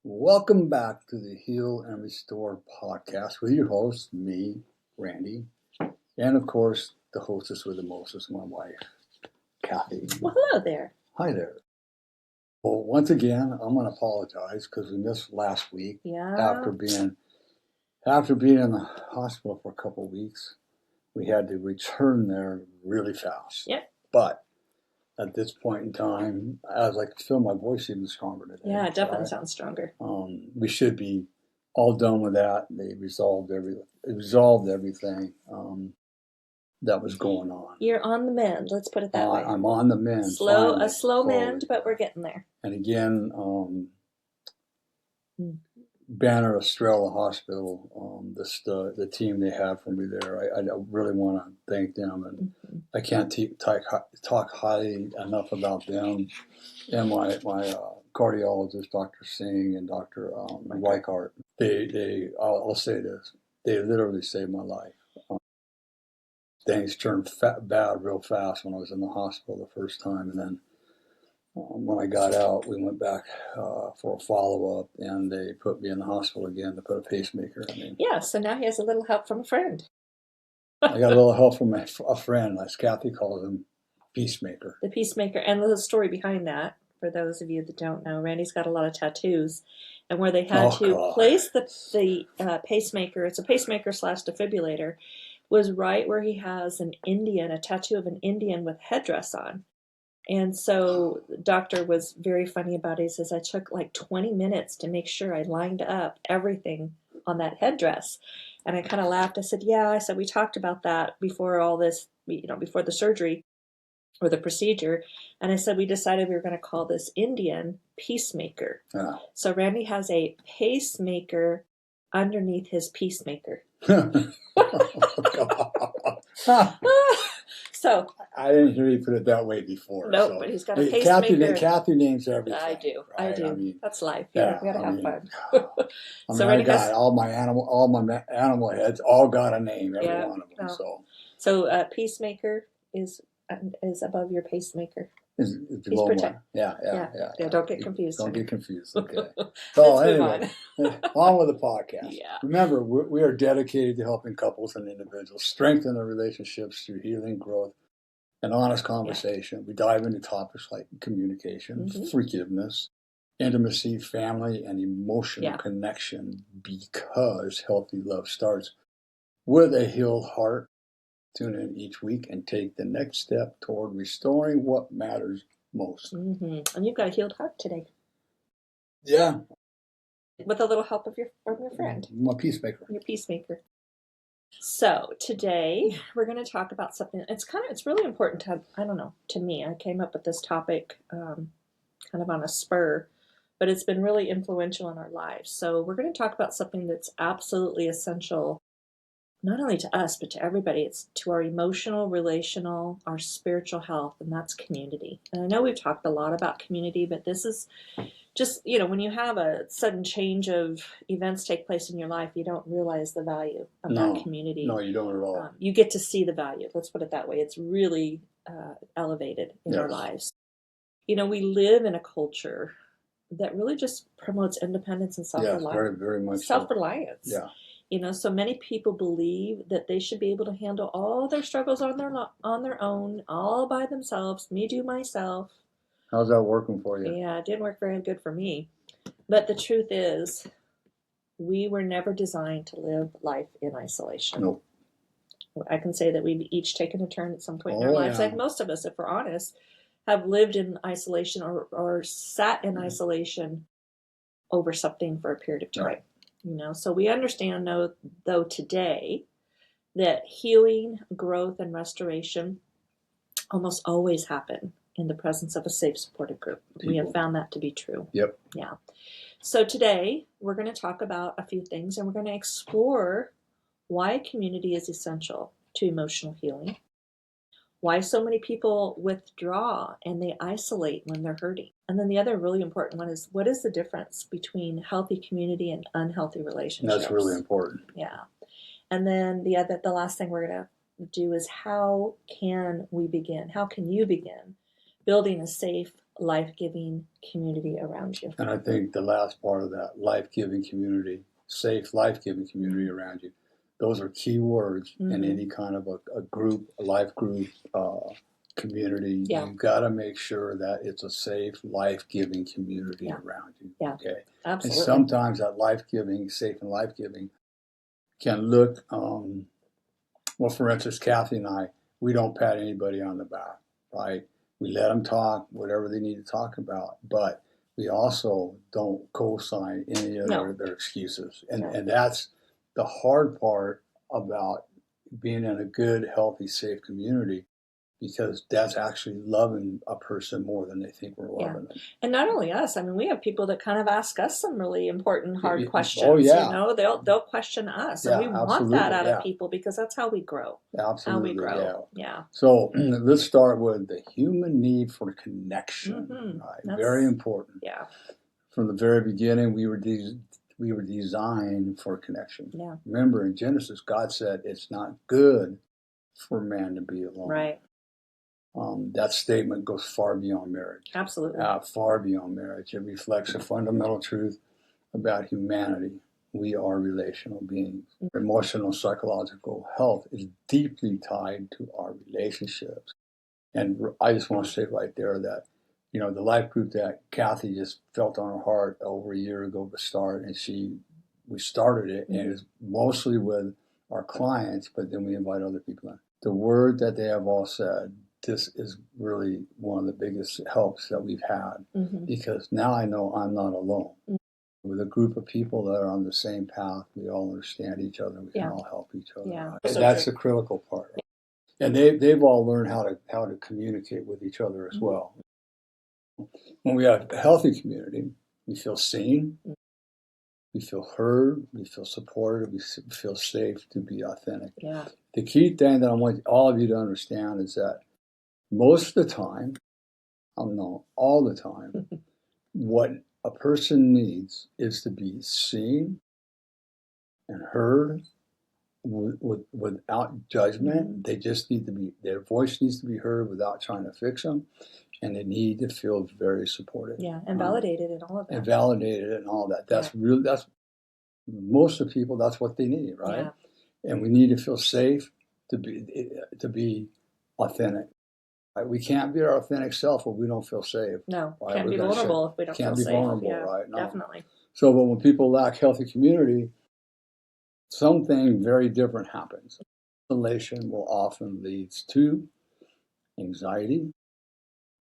Welcome back to the Heal and Restore podcast with your host, me, Randy, and of course, the hostess with the mostest, my wife, Cathy. Well, hello there. Hi there. Well, once again, I'm going to apologize because we missed last week after being in the hospital for a couple of weeks. We had to return there really fast. Yep. But at this point in time, I was like, feel my voice even stronger today. Yeah, it definitely sounds stronger. We should be all done with that. They resolved everything that was going on. You're on the mend. Let's put it that way. I'm on the mend. A slow mend, but we're getting there. And again, Banner Estrella Hospital, the team they have for me there, I really want to thank them, and I can't talk highly enough about them and my cardiologist, Dr. Singh and Dr. Weichart. I'll say this, they literally saved my life. Things turned bad real fast when I was in the hospital the first time, and then when I got out, we went back for a follow-up, and they put me in the hospital again to put a pacemaker. Yeah, so now he has a little help from a friend. I got a little help from a friend, as Cathy calls him, Peacemaker. The Peacemaker, and the story behind that, for those of you that don't know, Randy's got a lot of tattoos, and where they had to place the pacemaker, it's a pacemaker / defibrillator, was right where he has a tattoo of an Indian with headdress on. And so the doctor was very funny about it. He says, I took like 20 minutes to make sure I lined up everything on that headdress. And I kind of laughed. I said, yeah, we talked about that before all this, before the surgery or the procedure. And I said, we decided we were going to call this Indian Peacemaker. Yeah. So Randy has a pacemaker underneath his peacemaker. So I didn't hear you put it that way before. Nope, so. But he's got a pacemaker. Cathy names everything. I do. Right? I do. That's life. We gotta have fun. All my animal heads all got a name. Every one of them. So Peacemaker is above your pacemaker. He's below mine. Yeah. Don't get confused. Don't get confused. Okay. So anyway, on with the podcast. Yeah. Remember, we are dedicated to helping couples and individuals strengthen their relationships through healing, growth, and honest conversation. Yeah. We dive into topics like communication, forgiveness, intimacy, family, and emotional connection, because healthy love starts with a healed heart. Tune in each week and take the next step toward restoring what matters most. And you've got a healed heart today. Yeah. With a little help from your friend. My peacemaker. Your peacemaker. So today we're going to talk about something. It's really important to have, to me, I came up with this topic kind of on a spur, but it's been really influential in our lives. So we're going to talk about something that's absolutely essential, not only to us, but to everybody. It's to our emotional, relational, our spiritual health, and that's community. And I know we've talked a lot about community, but this is just, when you have a sudden change of events take place in your life, you don't realize the value of that community. No, you don't at all. You get to see the value. Let's put it that way. It's really elevated in our lives. We live in a culture that really just promotes independence and self-reliance. Yes, very, very much self-reliance. So. Yeah. So many people believe that they should be able to handle all their struggles on their own, all by themselves, me do myself. How's that working for you? Yeah, it didn't work very good for me. But the truth is, we were never designed to live life in isolation. Nope. I can say that we've each taken a turn at some point in our lives. Like most of us, if we're honest, have lived in isolation or sat in isolation over something for a period of time. Right. So we understand, though, today that healing, growth, and restoration almost always happen in the presence of a safe, supportive group. We have found that to be true. Yep. Yeah. So today we're going to talk about a few things, and we're going to explore why community is essential to emotional healing, why so many people withdraw and they isolate when they're hurting. And then the other really important one is, what is the difference between healthy community and unhealthy relationships? That's really important. Yeah. And then the last thing we're going to do is, how can we begin? How can you begin building a safe, life-giving community around you. And I think the last part of that, life-giving community, safe, life-giving community around you, those are key words in any kind of a group, a life group, community. Yeah. You've got to make sure that it's a safe, life-giving community around you. Yeah. Okay. Absolutely. And sometimes that life-giving, safe and life-giving can look, well, for instance, Cathy and I, we don't pat anybody on the back, right? We let them talk whatever they need to talk about, but we also don't co-sign any of their excuses. And that's the hard part about being in a good, healthy, safe community, because that's actually loving a person more than they think we're loving them. And not only us, I mean, we have people that kind of ask us some really important, hard questions. Oh, yeah. You know, they'll question us, and we want that out of people, because that's how we grow. Absolutely, how we grow. Yeah. So let's start with the human need for connection. Right? Very important. Yeah. From the very beginning, we were designed for connection. Yeah. Remember, in Genesis, God said it's not good for man to be alone. Right. That statement goes far beyond marriage. Absolutely. Far beyond marriage. It reflects a fundamental truth about humanity. We are relational beings. Emotional, psychological health is deeply tied to our relationships. And I just want to say right there that, you know, the life group that Cathy just felt on her heart over a year ago to start, and we started it, and it's mostly with our clients, but then we invite other people in. The word that they have all said, this is really one of the biggest helps that we've had, because now I know I'm not alone. With a group of people that are on the same path, we all understand each other, we can all help each other. Yeah. Right? So that's the critical part. Right? And they've all learned how to communicate with each other as well. When we have a healthy community, we feel seen, we feel heard, we feel supported, we feel safe to be authentic. Yeah. The key thing that I want all of you to understand is that most of the time, all the time, what a person needs is to be seen and heard without judgment. They just need to be, their voice needs to be heard without trying to fix them, and they need to feel very supported. Yeah, and validated in all of that. And validated and all that. That's really, that's most of the people, that's what they need, right? Yeah. And we need to feel safe to be authentic. Right? We can't be our authentic self if we don't feel safe. No, right? Can't be vulnerable if we don't feel safe. Can't be vulnerable, right? No. Definitely. So, but when people lack healthy community, something very different happens. Isolation will often lead to anxiety,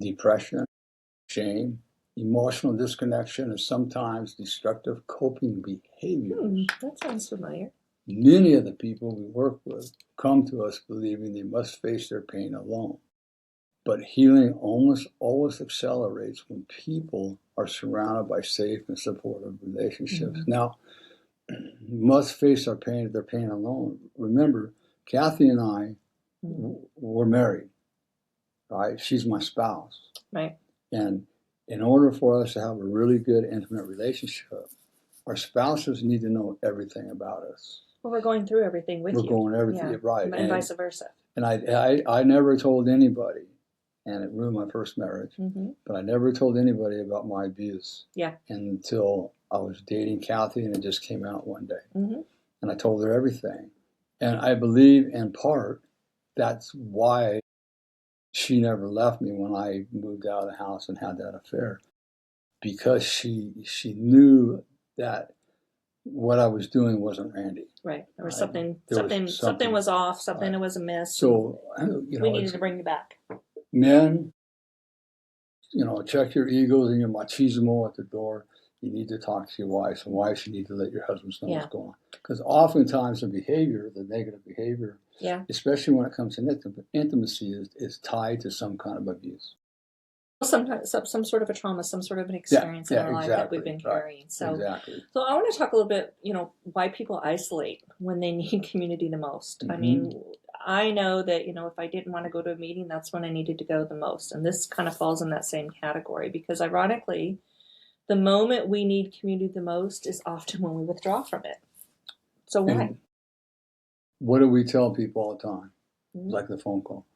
depression, shame, emotional disconnection, and sometimes destructive coping behaviors. That sounds familiar. Many of the people we work with come to us believing they must face their pain alone. But healing almost always accelerates when people are surrounded by safe and supportive relationships. Now, must face their pain alone. Remember, Cathy and I were married, right? She's my spouse. Right. And in order for us to have a really good, intimate relationship, our spouses need to know everything about us. Well, we're going through everything with you. We're going everything, right. And vice versa. And I never told anybody, and it ruined my first marriage, but I never told anybody about my abuse. Yeah. Until I was dating Cathy, and it just came out one day. And I told her everything. And I believe in part that's why she never left me when I moved out of the house and had that affair, because she knew that what I was doing wasn't Randy. Right. There was something was off, something was amiss. So, you know, we needed to bring you back. Men, you know, check your egos and your machismo at the door. You need to talk to your wives, and wives, you need to let your husbands know what's going on. Because oftentimes the behavior, the negative behavior, especially when it comes to intimacy, is tied to some kind of abuse. Sometimes some sort of a trauma, some sort of an experience in our life that we've been carrying. So, so I want to talk a little bit, you know, why people isolate when they need community the most. I mean, I know that, you know, if I didn't want to go to a meeting, that's when I needed to go the most. And this kind of falls in that same category, because ironically, the moment we need community the most is often when we withdraw from it. So why? And what do we tell people all the time? Like the phone call.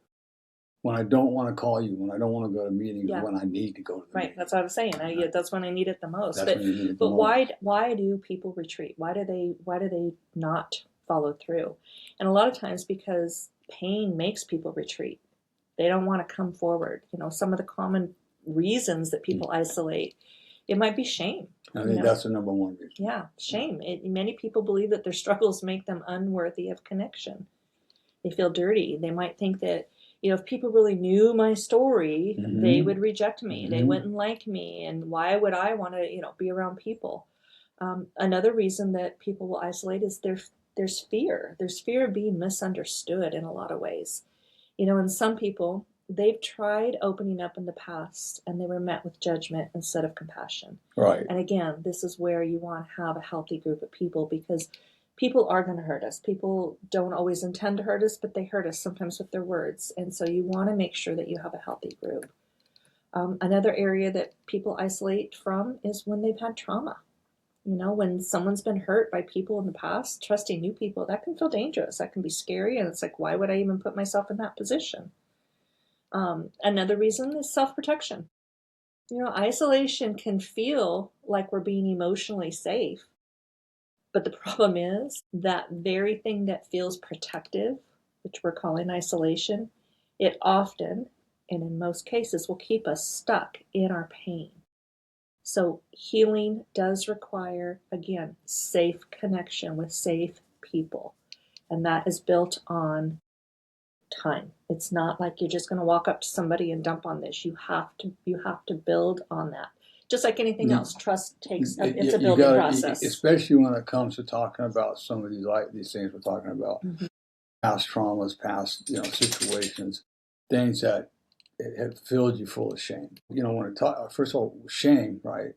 when I don't want to call you, when I don't want to go to meetings, Yeah. when I need to go to the Right, meeting. that's what I'm saying. That's when I need it the most. That's when you need it the But most. why do people retreat? Why do they not follow through? And a lot of times because pain makes people retreat. They don't want to come forward. You know, some of the common reasons that people isolate, it might be shame. I think that's the number one reason. Yeah, shame. Many people believe that their struggles make them unworthy of connection. They feel dirty. They might think that, you know, if people really knew my story, they would reject me. They wouldn't like me. And why would I want to, you know, be around people? Another reason that people will isolate is there's fear. There's fear of being misunderstood in a lot of ways. You know, and some people, they've tried opening up in the past and they were met with judgment instead of compassion. Right. And again, this is where you want to have a healthy group of people, because people are going to hurt us. People don't always intend to hurt us, but they hurt us sometimes with their words. And so you want to make sure that you have a healthy group. Another area that people isolate from is when they've had trauma. You know, when someone's been hurt by people in the past, trusting new people, that can feel dangerous. That can be scary. And it's like, why would I even put myself in that position? Another reason is self-protection. You know, isolation can feel like we're being emotionally safe. But the problem is that very thing that feels protective, which we're calling isolation, it often, and in most cases, will keep us stuck in our pain. So healing does require, again, safe connection with safe people. And that is built on time. It's not like you're just going to walk up to somebody and dump on this. You have to build on that. Just like anything else, trust takes it's a building process. Especially when it comes to talking about some of these things we're talking about, past traumas, past situations, things that have filled you full of shame. You know, when first of all, shame, right,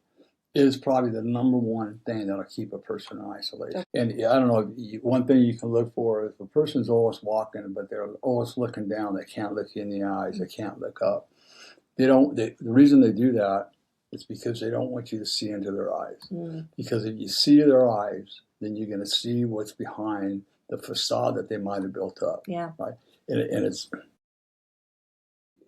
is probably the number one thing that'll keep a person in isolation. And I don't know, one thing you can look for is if a person's always walking, but they're always looking down, they can't look you in the eyes, they can't look up. The reason they do that is because they don't want you to see into their eyes. Because if you see their eyes, then you're going to see what's behind the facade that they might have built up. Yeah. Right. And it's,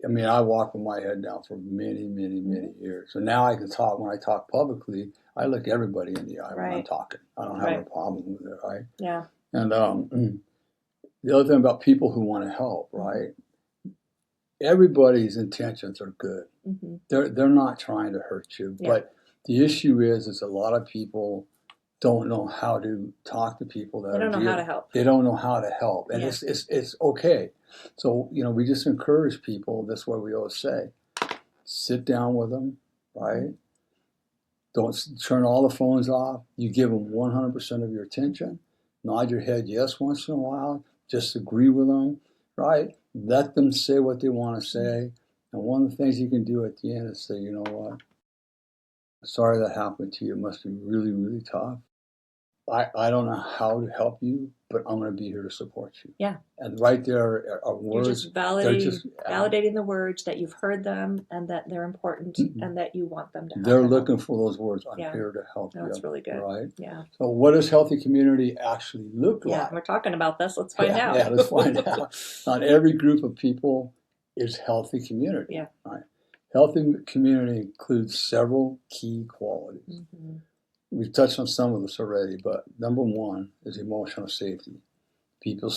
I mean, I walked with my head down for many, many, many years. So now I can talk. When I talk publicly, I look everybody in the eye when I'm talking. I don't have a problem with it, right? Yeah. And the other thing about people who want to help, right? Everybody's intentions are good. They're not trying to hurt you. But the issue is a lot of people don't know how to talk to people that they don't know how to help. They don't know how to help, and it's okay. So we just encourage people. That's what we always say: sit down with them, right? Don't turn all the phones off. You give them 100% of your attention. Nod your head yes once in a while. Just agree with them, right? Let them say what they want to say. And one of the things you can do at the end is say, you know what? Sorry that happened to you. It must be really, really tough. I don't know how to help you, but I'm going to be here to support you. Yeah. And right there are words. You're just validating the words that you've heard them and that they're important and that you want them to help. They're looking for those words. I'm here to help you. That's really good. Right? Yeah. So what does healthy community actually look like? Yeah, we're talking about this. Let's find out. Yeah, let's find out. Not every group of people is healthy community. Yeah. Right. Healthy community includes several key qualities. We've touched on some of this already, but number one is emotional safety. People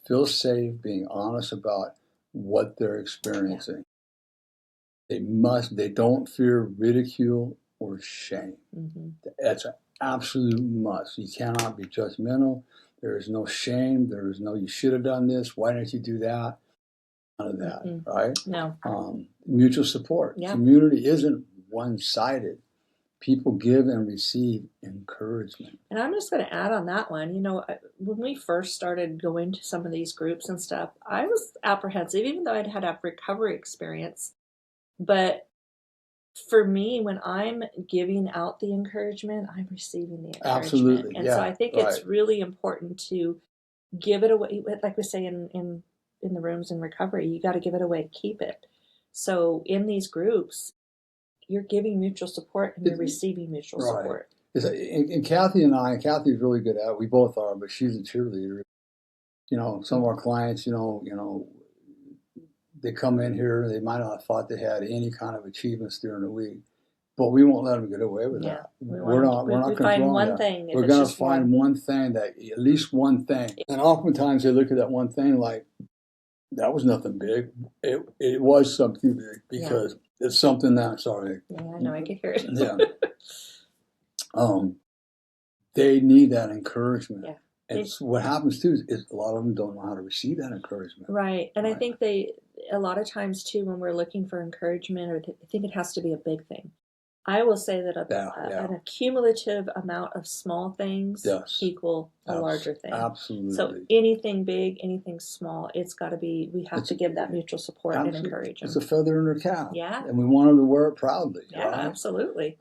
feel safe being honest about what they're experiencing. They don't fear ridicule or shame. That's an absolute must. You cannot be judgmental. There is no shame. There is no, you should have done this. Why didn't you do that? None of that, right? No. Mutual support. Yeah. Community isn't one-sided. People give and receive encouragement. And I'm just going to add on that one. You know, when we first started going to some of these groups and stuff, I was apprehensive, even though I'd had a recovery experience. But for me, when I'm giving out the encouragement, I'm receiving the encouragement. Absolutely. And so I think it's really important to give it away. Like we say in the rooms in recovery, you got to give it away to keep it. So in these groups, you're giving mutual support and you're receiving mutual support. And Cathy's really good at it. We both are, but she's a cheerleader. You know, some of our clients, they come in here, they might not have thought they had any kind of achievements during the week, but we won't let them get away with that. We're not going to find throw one that. thing. We're going to find one thing, that at least one thing. And oftentimes they look at that one thing like, that was nothing big. It was something big, because it's something that, sorry. Yeah, I know, I can hear it. Yeah. They need that encouragement. Yeah. And what happens too is a lot of them don't know how to receive that encouragement. Right. And I think a lot of times too, when we're looking for encouragement, or I think it has to be a big thing. I will say that an accumulative amount of small things equal a larger thing. Absolutely. So anything big, anything small, it's got to be, we have to give that mutual support and encourage them. It's a feather in their cap. Yeah. And we want them to wear it proudly. Yeah, right? Absolutely.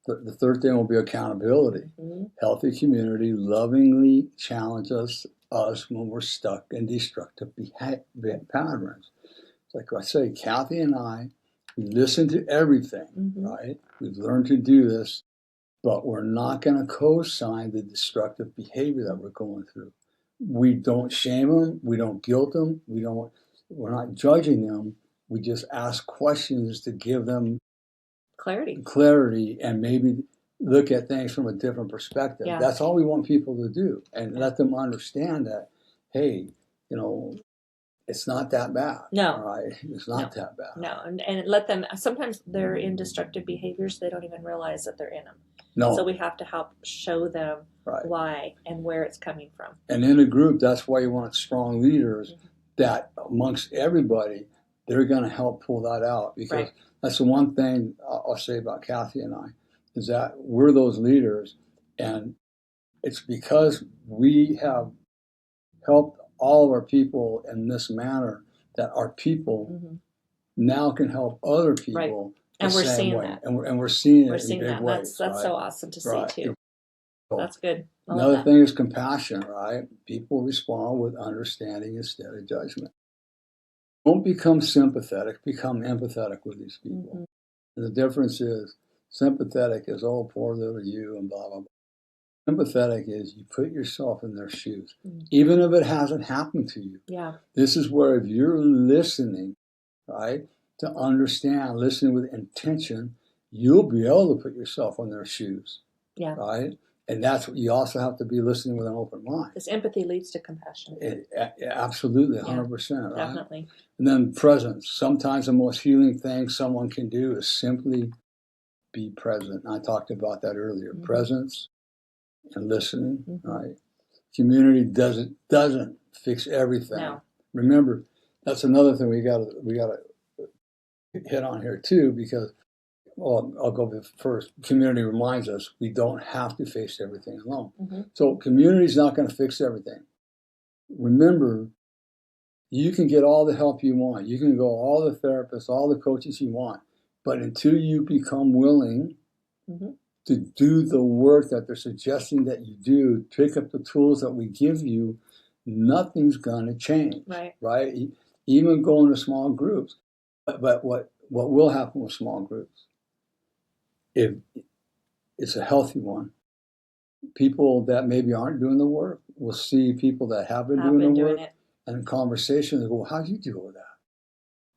The third thing will be accountability. Mm-hmm. Healthy community lovingly challenges us when we're stuck in destructive patterns. It's like I say, Cathy and I, we listen to everything, right? We've learned to do this, but we're not going to co-sign the destructive behavior that we're going through. We don't shame them. We don't guilt them. We're not judging them. We just ask questions to give them clarity, and maybe look at things from a different perspective. Yeah. That's all we want people to do, and let them understand that, hey, it's not that bad. No. Right? It's not that bad. No, and let them, sometimes they're in destructive behaviors, they don't even realize that they're in them. No. So we have to help show them why and where it's coming from. And in a group, that's why you want strong leaders that amongst everybody, they're going to help pull that out, because that's the one thing I'll say about Cathy and I, is that we're those leaders, and it's because we have helped all of our people in this manner that our people now can help other people. And we're seeing that. And we're seeing it in big ways. That's so awesome to see too. That's good. Another thing is compassion, right? People respond with understanding instead of judgment. Don't become sympathetic, become empathetic with these people. And the difference is, sympathetic is, oh, poor little you, and blah, blah, blah. Empathetic is you put yourself in their shoes, even if it hasn't happened to you. Yeah. This is where, if you're listening, right, to understand, listening with intention, you'll be able to put yourself in their shoes. Yeah. Right? And that's what you also have to be, listening with an open mind. Because empathy leads to compassion. Absolutely, 100%. Right? Definitely. And then presence. Sometimes the most healing thing someone can do is simply be present. I talked about that earlier. Presence and listening. Right? Community doesn't fix everything. No. Remember, that's another thing we got to hit on here too, because, well, I'll go first. Community reminds us we don't have to face everything alone. So community's not going to fix everything. Remember, you can get all the help you want. You can go all the therapists, all the coaches you want. But until you become willing to do the work that they're suggesting that you do, pick up the tools that we give you, nothing's going to change. Right? Even going to small groups. But what will happen with small groups, if it's a healthy one, people that maybe aren't doing the work will see people that have been doing the work, and in conversations, they go, well, how'd you deal with that?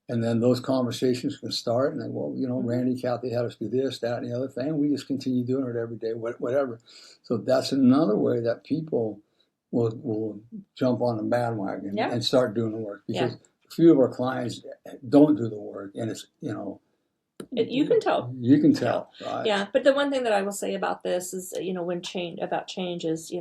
And then those conversations can start, and then, well, Randy, Cathy had us do this, that, and the other thing. We just continue doing it every day, whatever. So that's another way that people will jump on the bandwagon and start doing the work, because a few of our clients don't do the work, and it's, you can tell. You can tell, right? Yeah, but the one thing that I will say about this is, when change is,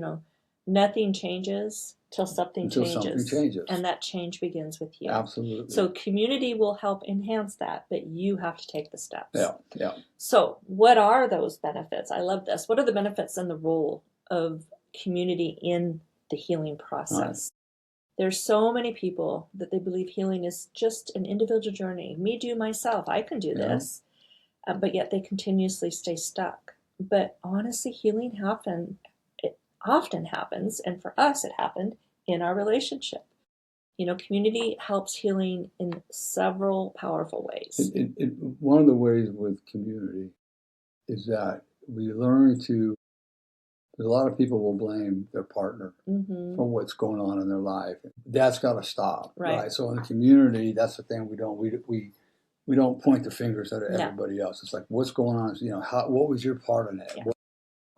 nothing changes till something changes. And that change begins with you. Absolutely. So community will help enhance that, but you have to take the steps. Yeah. So what are those benefits? I love this. What are the benefits and the role of community in the healing process? There's so many people that they believe healing is just an individual journey. Me do myself. I can do this. But yet they continuously stay stuck. But honestly, healing it often happens, and for us it happened in our relationship. Community helps healing in several powerful ways. One of the ways with community is that we learn to Because a lot of people will blame their partner for what's going on in their life. That's got to stop, right? So in the community, that's the thing we don't point the fingers at everybody else. It's like, what's going on? You know, what was your part in it? Yeah.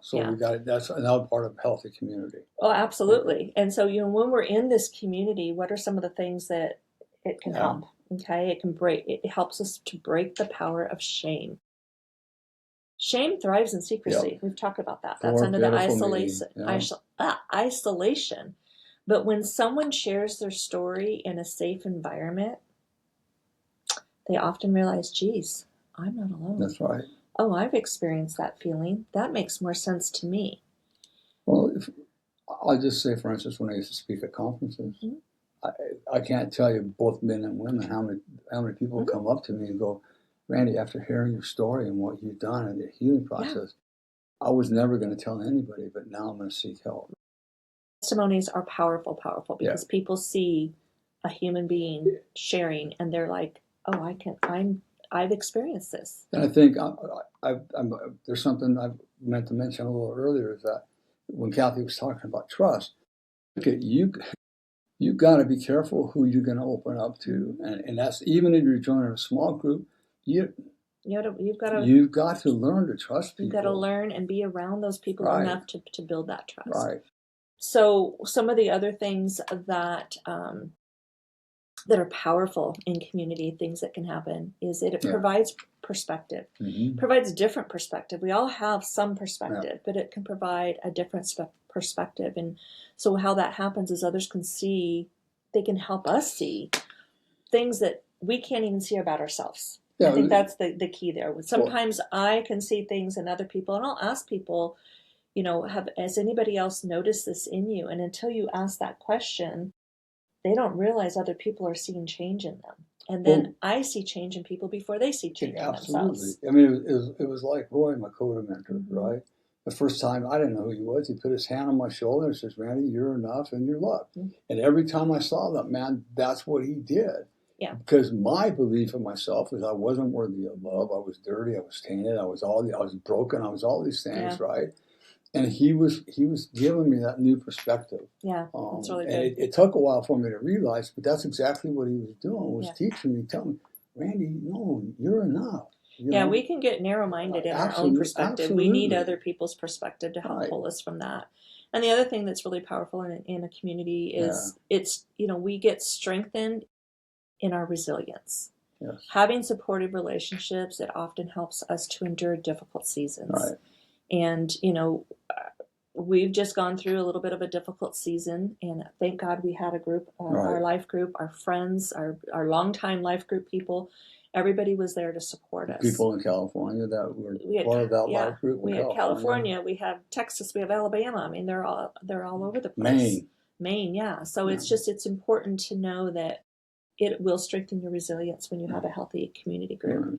So we got that's another part of healthy community. Oh, absolutely. And so, when we're in this community, what are some of the things that it can help? Okay, it helps us to break the power of shame. Shame thrives in secrecy. We've talked about that. That's under the isolation. But when someone shares their story in a safe environment, they often realize, geez, I'm not alone. That's right. Oh, I've experienced that feeling. That makes more sense to me. Well, I'll just say, for instance, when I used to speak at conferences, I can't tell you, both men and women, how many people come up to me and go, Randy, after hearing your story and what you've done in the healing process, I was never going to tell anybody, but now I'm going to seek help. Testimonies are powerful because people see a human being sharing, and they're like, oh, I've experienced this. And I think there's something I meant to mention a little earlier, is that when Cathy was talking about trust, okay, you've got to be careful who you're going to open up to, and that's even if you're joining a small group. You've got to learn to trust people. You've got to learn and be around those people enough to build that trust. Right. So some of the other things that are powerful in community, things that can happen, is it provides perspective. Provides different perspective. We all have some perspective, but it can provide a different perspective. And so how that happens is others can see, they can help us see things that we can't even see about ourselves. I think that's the key there. Sometimes I can see things in other people, and I'll ask people, has anybody else noticed this in you? And until you ask that question, they don't realize other people are seeing change in them. And then I see change in people before they see change in themselves. I mean, it was like Roy, my coda mentor, right? The first time, I didn't know who he was. He put his hand on my shoulder and says, Randy, you're enough and you're loved. And every time I saw that, man, that's what he did. Yeah. Because my belief in myself is I wasn't worthy of love. I was dirty. I was tainted. I was broken. I was all these things, right? And he was giving me that new perspective. Yeah, that's really good. And it took a while for me to realize, but that's exactly what he was doing, was teaching me, telling me, Randy, no, you're enough. You know? We can get narrow-minded in our own perspective. We need other people's perspective to help pull us from that. And the other thing that's really powerful in a community is we get strengthened in our resilience. Yes. Having supportive relationships, it often helps us to endure difficult seasons. Right. And, we've just gone through a little bit of a difficult season, and thank God we had a group, our life group, our friends, our longtime life group people. Everybody was there to support us. People in California that were part of that life group. We had California, we have Texas, we have Alabama. I mean, they're all over the place. Maine, yeah. So it's important to know that it will strengthen your resilience when you have a healthy community group. Right.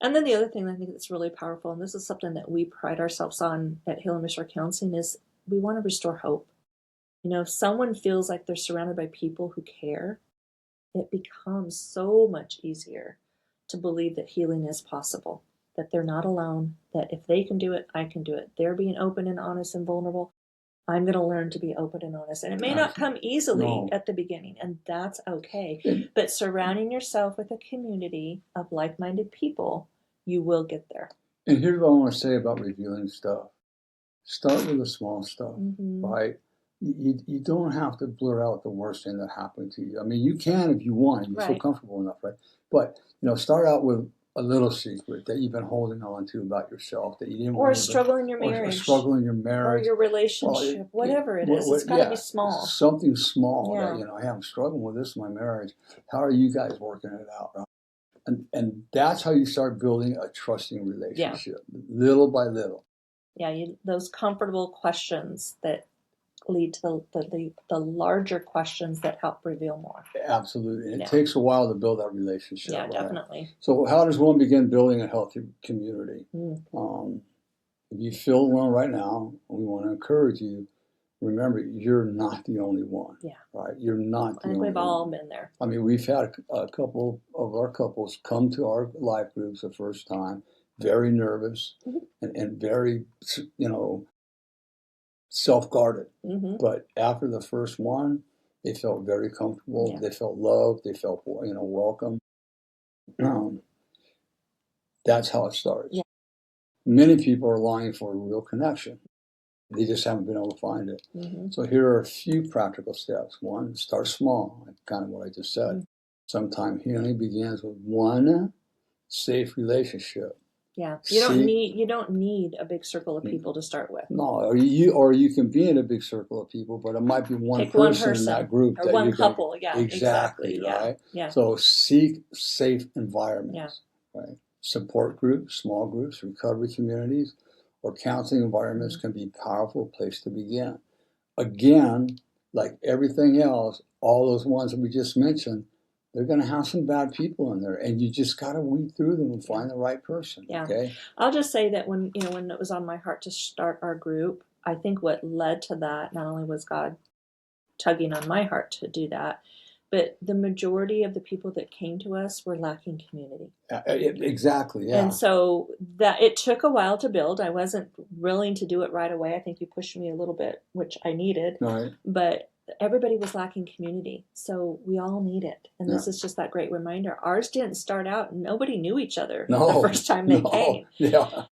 And then the other thing I think that's really powerful, and this is something that we pride ourselves on at Healing Restore Counseling, is we want to restore hope. If someone feels like they're surrounded by people who care, it becomes so much easier to believe that healing is possible, that they're not alone, that if they can do it, I can do it. They're being open and honest and vulnerable. I'm going to learn to be open and honest. And it may not come easily at the beginning, and that's okay. But surrounding yourself with a community of like-minded people, you will get there. And here's what I want to say about revealing stuff. Start with the small stuff, right? You don't have to blur out the worst thing that happened to you. I mean, you can if you want. You feel comfortable enough, right? But, start out with a little secret that you've been holding on to about yourself that you didn't want to, struggle in your marriage. Or struggle in your marriage. Or your relationship. Whatever it is. It's got to be small. Something small that, hey, I'm struggling with this in my marriage. How are you guys working it out, right? And that's how you start building a trusting relationship, little by little. Yeah, those comfortable questions that lead to the larger questions that help reveal more. Absolutely. And it takes a while to build that relationship. Yeah, definitely. So how does one begin building a healthy community? If you feel one right now, we want to encourage you. Remember, you're not the only one. Yeah. Right? You're not the only one. We've all been there. I mean, we've had a couple of our couples come to our life groups the first time, very nervous and very, self-guarded. Mm-hmm. But after the first one, they felt very comfortable. Yeah. They felt loved. They felt, welcome. That's how it starts. Yeah. Many people are longing for a real connection. They just haven't been able to find it. Mm-hmm. So here are a few practical steps. One, start small, kind of what I just said. Mm-hmm. Sometimes healing begins with one safe relationship. Yeah, you don't need a big circle of people to start with. No, or you can be in a big circle of people, but it might be one person in that group or that one you couple. can, Yeah, exactly, right. Yeah. So seek safe environments, yeah. right? Support groups, small groups, recovery communities, or counseling environments can be a powerful place to begin. Again, like everything else, all those ones that we just mentioned, they're going to have some bad people in there, and you just got to weed through them and find the right person. Yeah. Okay. I'll just say that when it was on my heart to start our group, I think what led to that not only was God tugging on my heart to do that, but the majority of the people that came to us were lacking community. Exactly. Yeah. And so that it took a while to build. I wasn't willing to do it right away. I think you pushed me a little bit, which I needed. Right. But everybody was lacking community. So we all need it. And this is just that great reminder. Ours didn't start out, nobody knew each other the first time they came. Yeah.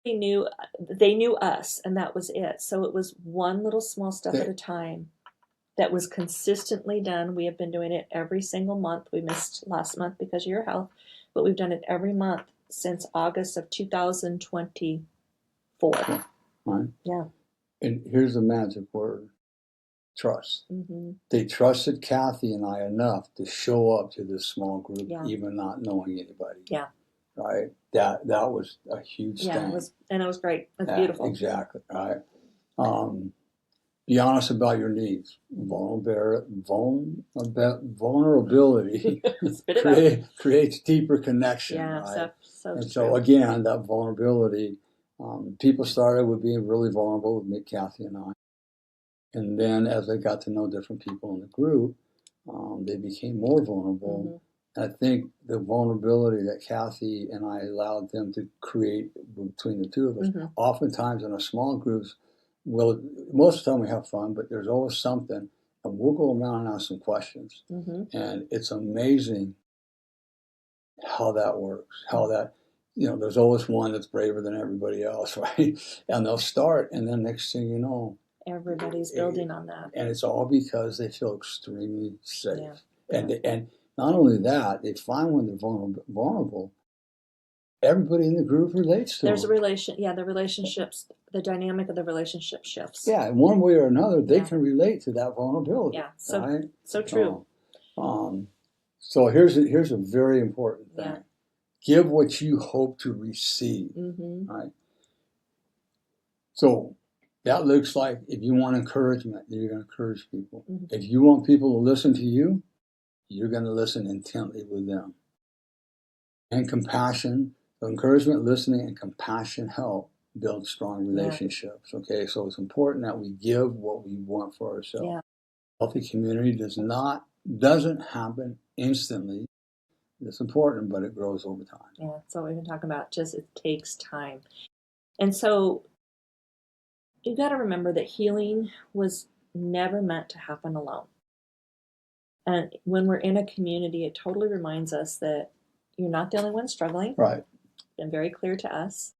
They knew us, and that was it. So it was one little small step at a time that was consistently done. We have been doing it every single month. We missed last month because of your health, but we've done it every month since August of 2024. Right. Yeah. And here's the magic word: trust. Mm-hmm. They trusted Cathy and I enough to show up to this small group, even not knowing anybody. Yeah. Right. That was a huge thing. It was great. It was beautiful. Exactly. Right. Be honest about your needs. Vulnerability creates deeper connection. Yeah, right? so and true. so again, that vulnerability, people started with being really vulnerable with Cathy and I. And then as they got to know different people in the group, they became more vulnerable. Mm-hmm. And I think the vulnerability that Cathy and I allowed them to create between the two of us, oftentimes in our small groups, most of the time we have fun, but there's always something, and we'll go around and ask some questions. And it's amazing how that works, how that, there's always one that's braver than everybody else, right? And they'll start, and then next thing you know, everybody's building on that. And it's all because they feel extremely safe. Yeah. And not only that, they find when they're vulnerable, everybody in the group relates to them. The relationships, the dynamic of the relationship shifts. Yeah, in one way or another, they can relate to that vulnerability. Yeah, so true. So here's a very important thing. Yeah. Give what you hope to receive. Right? So that looks like if you want encouragement, you're going to encourage people. If you want people to listen to you, you're going to listen intently with them. And compassion, so encouragement, listening, and compassion help build strong relationships. Okay, so it's important that we give what we want for ourselves. Yeah. Healthy community doesn't happen instantly. It's important, but it grows over time. Yeah, that's what we've been talking about. Just it takes time. And so you got to remember that healing was never meant to happen alone. And when we're in a community, it totally reminds us that you're not the only one struggling. Right. It's been very clear to us.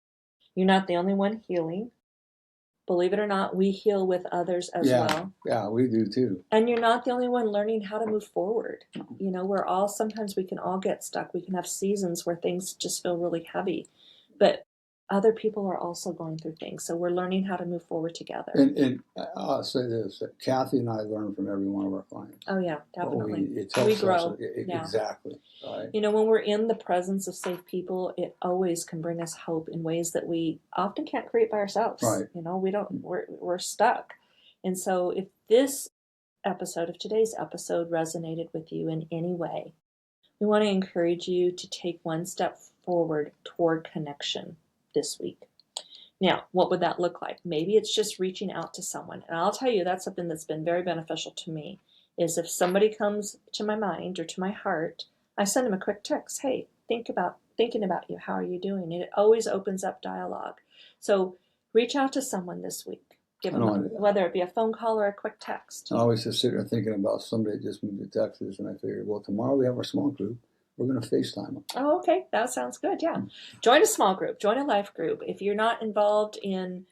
You're not the only one healing. Believe it or not, we heal with others as well. Yeah, we do too. And you're not the only one learning how to move forward. Sometimes we can all get stuck. We can have seasons where things just feel really heavy. But other people are also going through things. So we're learning how to move forward together. And I'll say this, that Cathy and I learn from every one of our clients. Oh, yeah, definitely. We grow. Exactly. Right. When we're in the presence of safe people, it always can bring us hope in ways that we often can't create by ourselves. Right. We're stuck. And so if today's episode resonated with you in any way, we want to encourage you to take one step forward toward connection this week. Now, what would that look like? Maybe it's just reaching out to someone. And I'll tell you, that's something that's been very beneficial to me, is if somebody comes to my mind or to my heart, I send them a quick text. Hey, thinking about you. How are you doing? And it always opens up dialogue. So reach out to someone this week. Give them, whether it be a phone call or a quick text. I always just sit there thinking about somebody that just moved to Texas, and I figured, well, tomorrow we have our small group. We're going to FaceTime them. Oh, okay. That sounds good. Yeah. Join a small group. Join a life group. If you're not involved in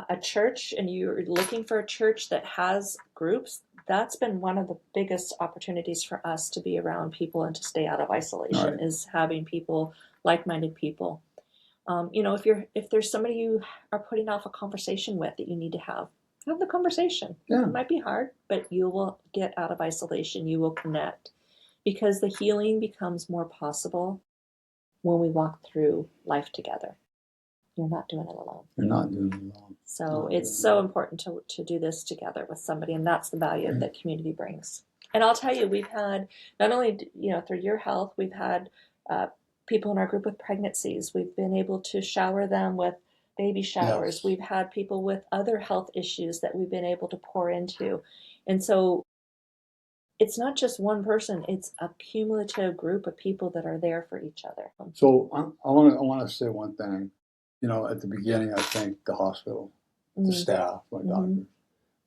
a church and you're looking for a church that has groups, that's been one of the biggest opportunities for us to be around people and to stay out of isolation, right, is having people, like-minded people. If there's somebody you are putting off a conversation with that you need to have the conversation. Yeah. It might be hard, but you will get out of isolation. You will connect, because the healing becomes more possible when we walk through life together. You're not doing it alone. You're not doing it alone. So it's so important to do this together with somebody, and that's the value that community brings. And I'll tell you, we've had, not only through your health, we've had people in our group with pregnancies. We've been able to shower them with baby showers. Yes. We've had people with other health issues that we've been able to pour into. And so it's not just one person, it's a cumulative group of people that are there for each other. So I want to say one thing. At the beginning, I thanked the hospital, the staff, my doctor,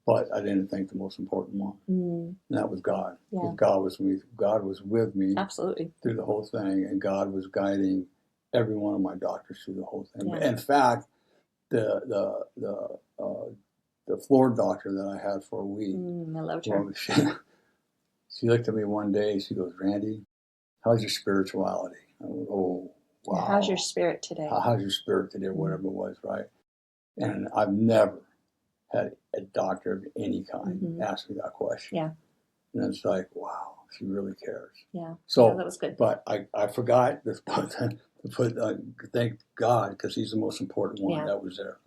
but I didn't think the most important one, and that was God. Yeah. God was with me. God was with me, absolutely, through the whole thing, and God was guiding every one of my doctors through the whole thing. Yeah. In fact, the floor doctor that I had for a week, I loved her. She looked at me one day. She goes, "Randy, how's your spirituality?" I went, "Oh, wow. How's your spirit today?" How's your spirit today, whatever it was, right? And I've never had a doctor of any kind ask me that question. Yeah. And it's like, wow, she really cares. Yeah. So that was good. But I forgot to put thank God, because He's the most important one that was there.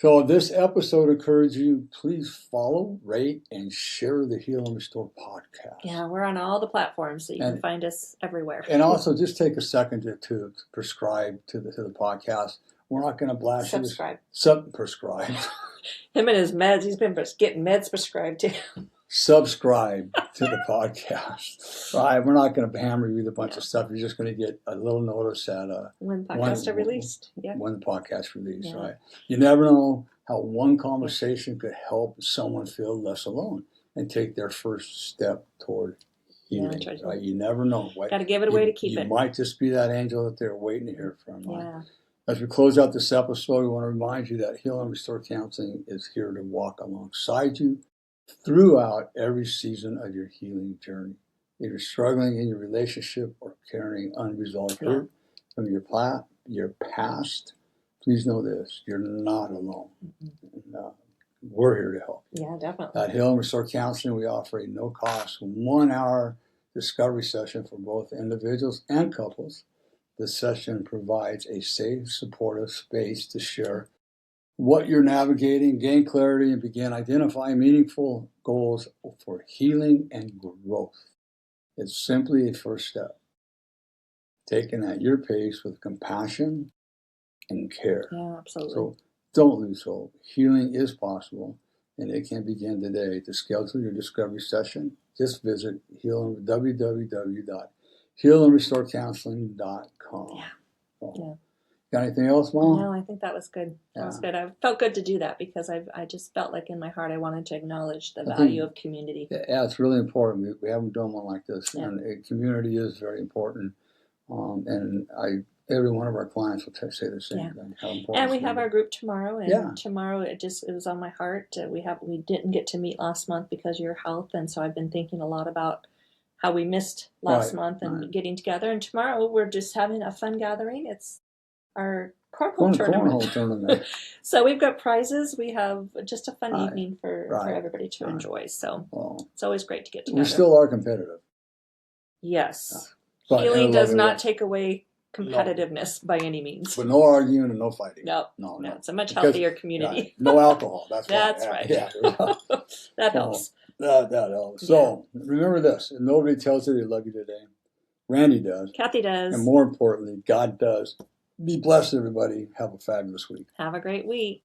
So this episode encourages you, please follow, rate, and share the Heal and Restore podcast. Yeah, we're on all the platforms, so you can find us everywhere. And also, just take a second to prescribe to the podcast. We're not going to blast you. Subscribe. Him and his meds, he's been getting meds prescribed to him. Subscribe to the podcast. Right? We're not going to hammer you with a bunch of stuff. You're just going to get a little notice at when podcasts are released. Yeah. When the podcast released, right? You never know how one conversation could help someone feel less alone and take their first step toward healing. Yeah, right? You never know. Got to give it away to keep it. You might just be that angel that they're waiting to hear from. Right? Yeah. As we close out this episode, we want to remind you that Heal and Restore Counseling is here to walk alongside you throughout every season of your healing journey. If you're struggling in your relationship or carrying unresolved hurt from your past, please know this: you're not alone. And, we're here to help you. Yeah, definitely. At Heal and Restore Counseling, we offer a no-cost 1-hour discovery session for both individuals and couples. This session provides a safe, supportive space to share what you're navigating, gain clarity, and begin identifying meaningful goals for healing and growth. It's simply a first step, taken at your pace with compassion and care. Yeah, absolutely. So don't lose hope. Healing is possible, and it can begin today. To schedule your discovery session, just visit www.healandrestorecounseling.com. Yeah. Yeah. Got anything else, Mom? No, I think that was good. That was good. I felt good to do that because I just felt like in my heart I wanted to acknowledge the value of community. Yeah, it's really important. We haven't done one like this, and community is very important. And every one of our clients will say the same thing. How important. And we have our group tomorrow, and tomorrow it was on my heart. We didn't get to meet last month because of your health, and so I've been thinking a lot about how we missed last month and getting together. And tomorrow we're just having a fun gathering. It's our cornhole tournament. So we've got prizes. We have just a fun evening for everybody to enjoy. So it's always great to get together. We still are competitive. Yes. Healing does not take away competitiveness by any means. But no arguing and no fighting. No. It's a much healthier community. No alcohol. That's right. Yeah. That helps. That helps. So remember this: if nobody tells you they love you today, Randy does. Cathy does. And more importantly, God does. Be blessed, everybody. Have a fabulous week. Have a great week.